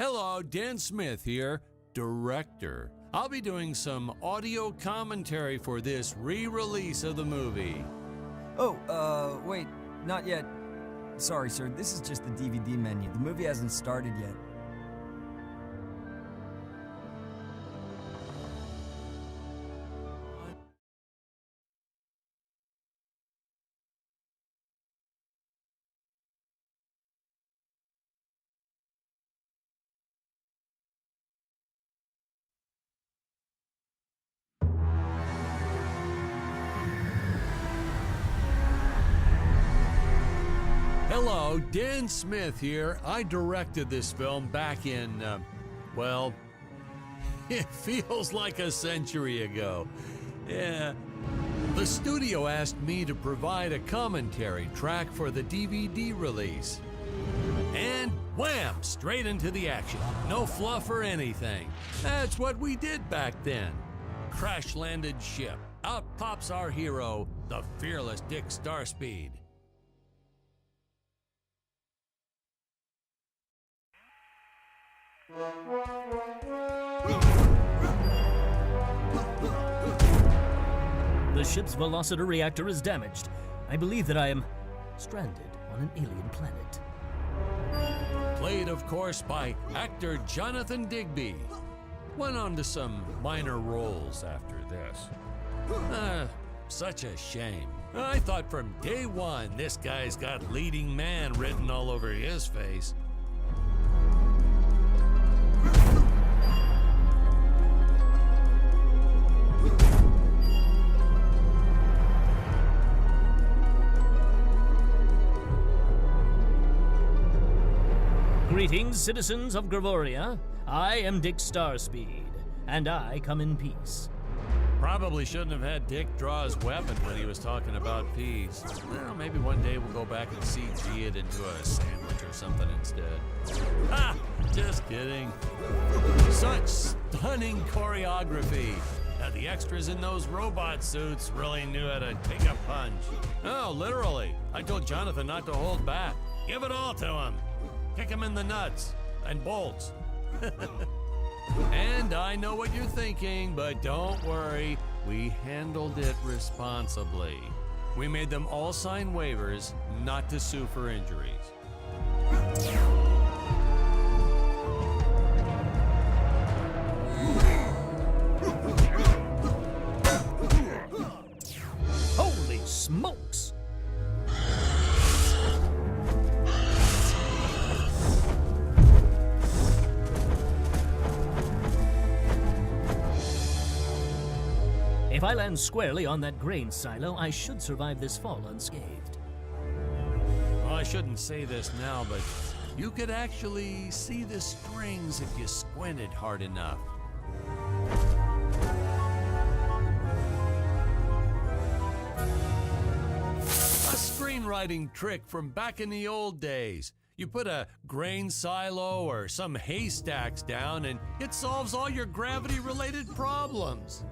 Hello, Dan Smith here, director. I'll be doing some audio commentary for this re-release of the movie. Oh, wait, not yet. Sorry, sir, this is just the DVD menu. The movie hasn't started yet. Hello, Dan Smith here. I directed this film back in, well, it feels like a century ago. Yeah. The studio asked me to provide a commentary track for the DVD release. And wham! Straight into the action. No fluff or anything. That's what we did back then. Crash-landed ship. Out pops our hero, the fearless Dick Starspeed. The ship's velocity reactor is damaged. I believe that I am stranded on an alien planet. Played, of course, by actor Jonathan Digby. Went on to some minor roles after this. Such a shame. I thought from day one this guy's got leading man written all over his face. Greetings, citizens of Gravoria. I am Dick Starspeed, and I come in peace. Probably shouldn't have had Dick draw his weapon when he was talking about peace. Well, maybe one day we'll go back and CG it into a sandwich or something instead. Ha! Just kidding. Such stunning choreography. Now, the extras in those robot suits really knew how to take a punch. Oh, literally. I told Jonathan not to hold back. Give it all to him. Kick him in the nuts and bolts. And I know what you're thinking, but don't worry, we handled it responsibly. We made them all sign waivers not to sue for injuries. Holy smokes! If I land squarely on that grain silo, I should survive this fall unscathed. Well, I shouldn't say this now, but you could actually see the strings if you squinted hard enough. A screenwriting trick from back in the old days. You put a grain silo or some haystacks down and it solves all your gravity-related problems.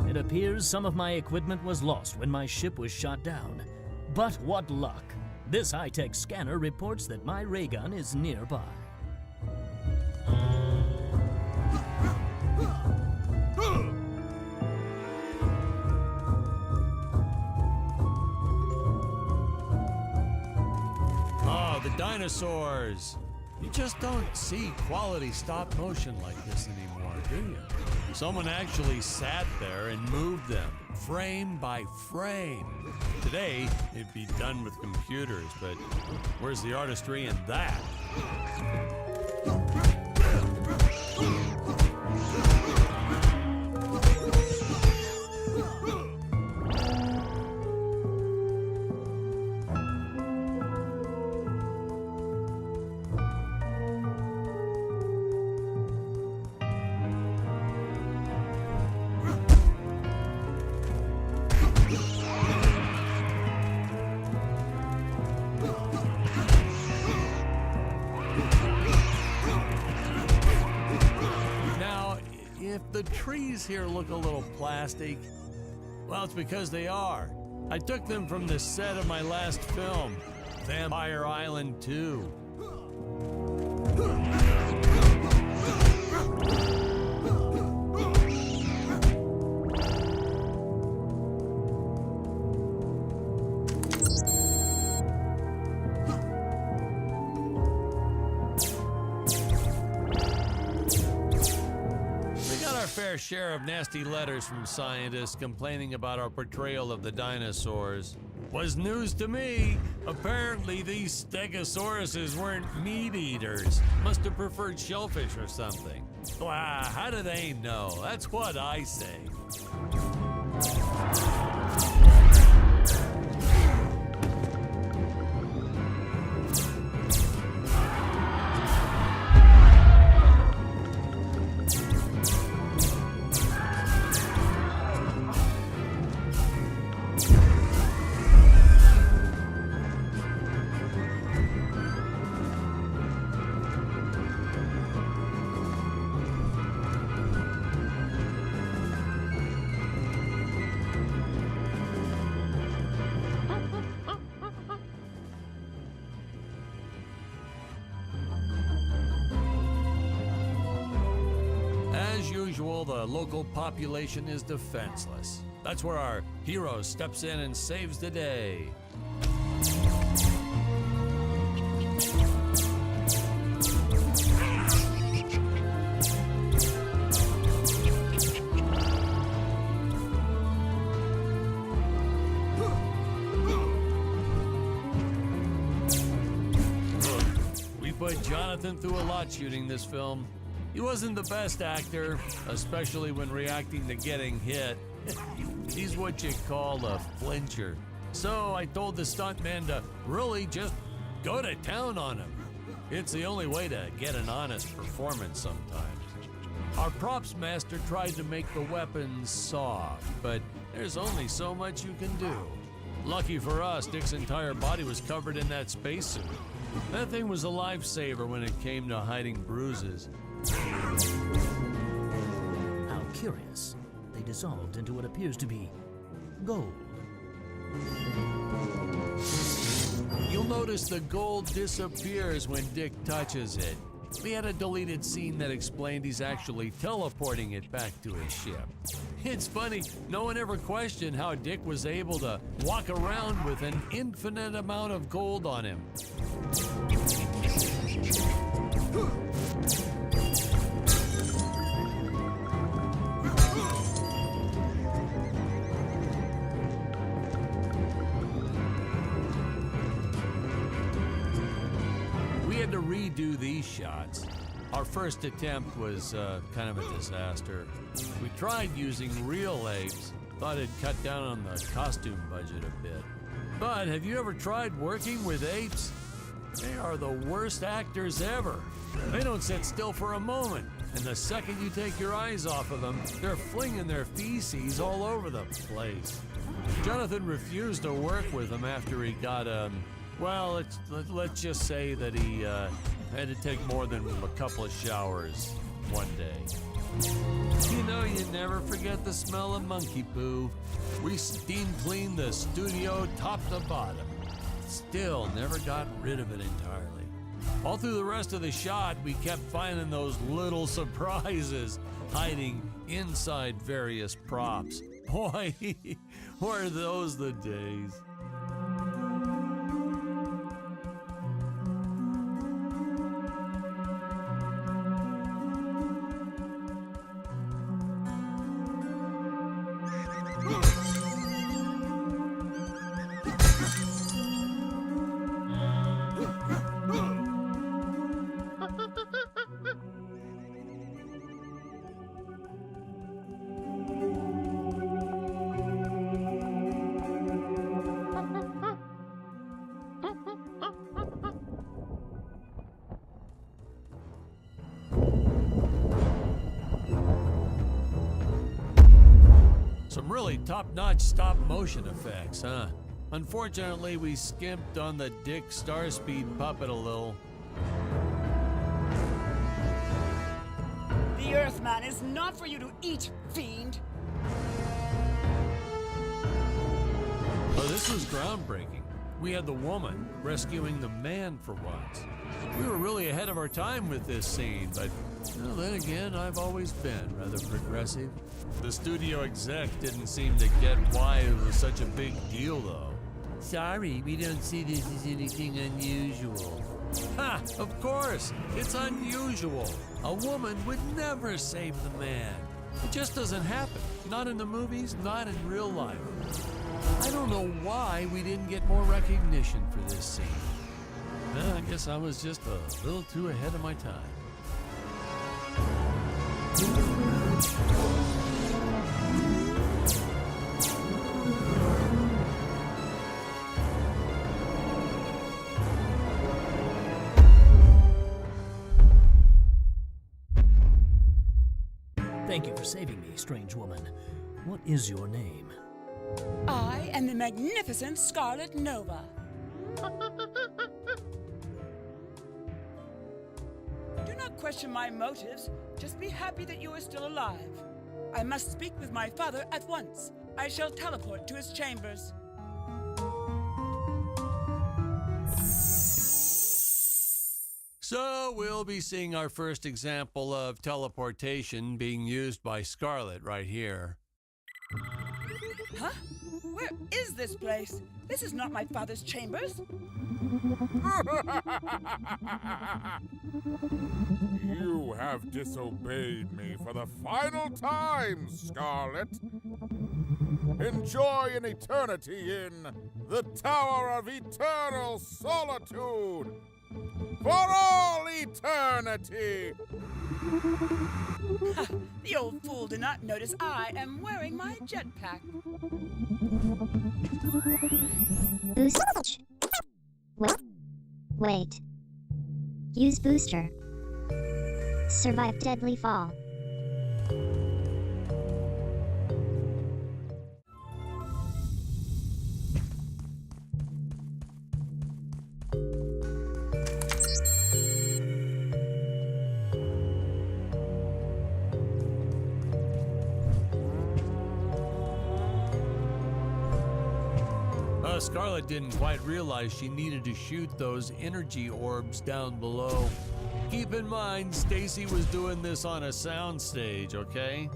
It appears some of my equipment was lost when my ship was shot down. But what luck! This high-tech scanner reports that my ray gun is nearby. Oh, the dinosaurs! You just don't see quality stop motion like this anymore, do you? Someone actually sat there and moved them, frame by frame. Today, it'd be done with computers, but where's the artistry in that? If the trees here look a little plastic, Well, it's because they are. I took them from the set of my last film, Vampire Island 2. Fair share of nasty letters from scientists complaining about our portrayal of the dinosaurs. Was news to me. Apparently these stegosauruses weren't meat eaters. Must have preferred shellfish or something. Wow, how do they know? That's what I say. As usual, the local population is defenseless. That's where our hero steps in and saves the day. We put Jonathan through a lot shooting this film. He wasn't the best actor, especially when reacting to getting hit. He's what you call a flincher. So I told the stuntman to really just go to town on him. It's the only way to get an honest performance sometimes. Our props master tried to make the weapons soft, but there's only so much you can do. Lucky for us, Dick's entire body was covered in that spacesuit. That thing was a lifesaver when it came to hiding bruises. How curious. They dissolved into what appears to be gold. You'll notice the gold disappears when Dick touches it. We had a deleted scene that explained he's actually teleporting it back to his ship. It's funny, no one ever questioned how Dick was able to walk around with an infinite amount of gold on him. To redo these shots. Our first attempt was kind of a disaster. We tried using real apes, thought it'd cut down on the costume budget a bit. But have you ever tried working with apes? They are the worst actors ever. They don't sit still for a moment, and the second you take your eyes off of them, they're flinging their feces all over the place. Jonathan refused to work with them after he got well, let's just say that he had to take more than a couple of showers one day. You know, you never forget the smell of monkey poo. We steam cleaned the studio top to bottom. Still never got rid of it entirely. All through the rest of the shot, we kept finding those little surprises hiding inside various props. Boy, were those the days. Some really top-notch stop-motion effects, huh? Unfortunately, we skimped on the Dick Starspeed puppet a little. The Earthman is not for you to eat, fiend! This was groundbreaking. We had the woman rescuing the man for once. We were really ahead of our time with this scene, but well, then again, I've always been rather progressive. The studio exec didn't seem to get why it was such a big deal, though. Sorry, we don't see this as anything unusual. Ha! Of course! It's unusual! A woman would never save the man. It just doesn't happen. Not in the movies, not in real life. I don't know why we didn't get more recognition for this scene. Well, I guess I was just a little too ahead of my time. Thank you for saving me, strange woman. What is your name? I am the magnificent Scarlet Nova. Do not question my motives. Just be happy that you are still alive. I must speak with my father at once. I shall teleport to his chambers. So we'll be seeing our first example of teleportation being used by Scarlet right here. Huh? Where is this place? This is not my father's chambers. You have disobeyed me for the final time, Scarlet. Enjoy an eternity in the Tower of Eternal Solitude. For all eternity! Ha! The old fool did not notice I am wearing my jetpack. Boost. Wait. Use booster. Survive deadly fall. Scarlet didn't quite realize she needed to shoot those energy orbs down below. Keep in mind, Stacy was doing this on a soundstage, okay?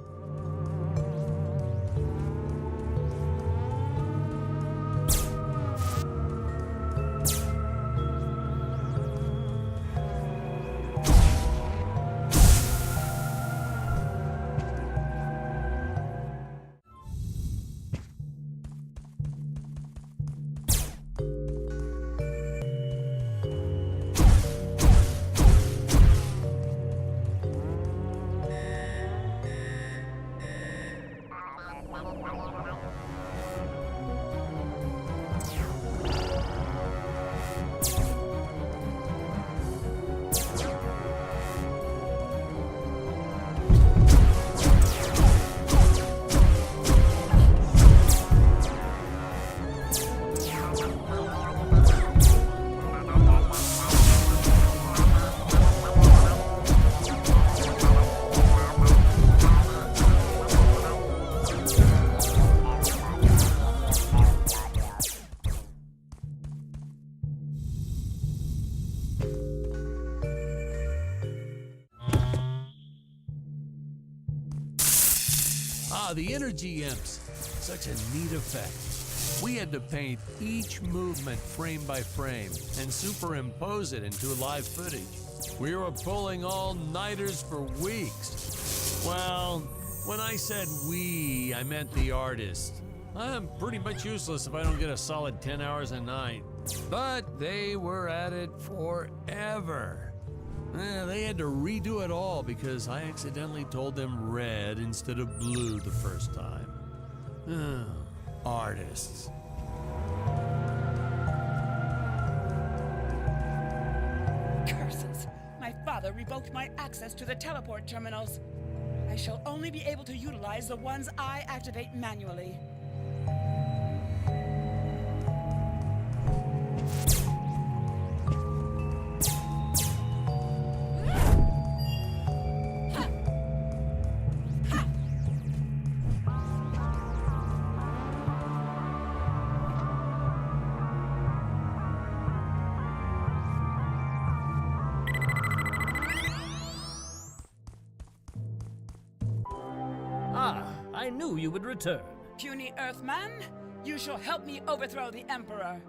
The energy imps. Such a neat effect. We had to paint each movement frame by frame and superimpose it into live footage. We were pulling all-nighters for weeks. Well, when I said we, I meant the artist. I'm pretty much useless if I don't get a solid 10 hours a night. But they were at it forever. They had to redo it all because I accidentally told them red instead of blue the first time. Artists. Curses! My father revoked my access to the teleport terminals. I shall only be able to utilize the ones I activate manually. knew you would return. Puny Earthman, you shall help me overthrow the Emperor.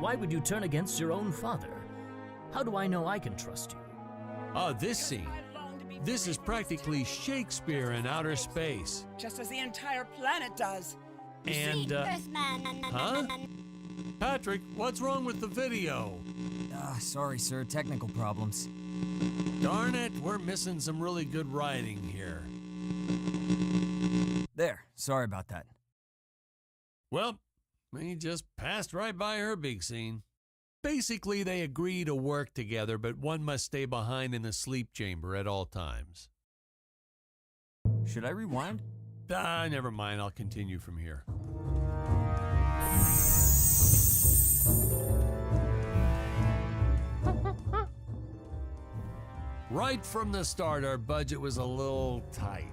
Why would you turn against your own father? How do I know I can trust you? Ah, this scene. This is practically Shakespeare in outer space. Just as the entire planet does. And, huh? Patrick, what's wrong with the video? Sorry, sir. Technical problems. Darn it, we're missing some really good writing here. There. Sorry about that. Well, we just passed right by her big scene. Basically, they agree to work together, but one must stay behind in the sleep chamber at all times. Should I rewind? Never mind, I'll continue from here. Right from the start, our budget was a little tight,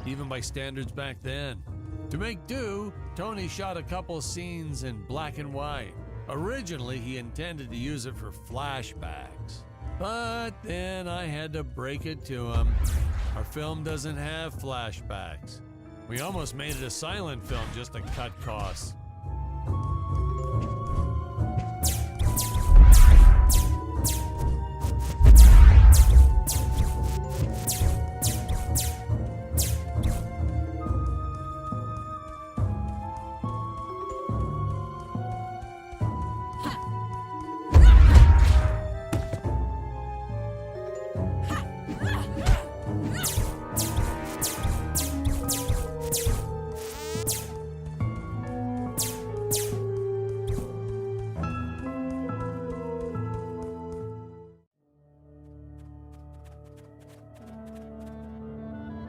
even by standards back then. To make do, Tony shot a couple scenes in black and white. Originally, he intended to use it for flashbacks. But then I had to break it to him. Our film doesn't have flashbacks. We almost made it a silent film just to cut costs.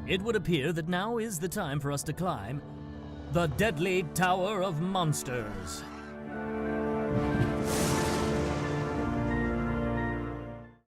It would appear that now is the time for us to climb the deadly Tower of Monsters.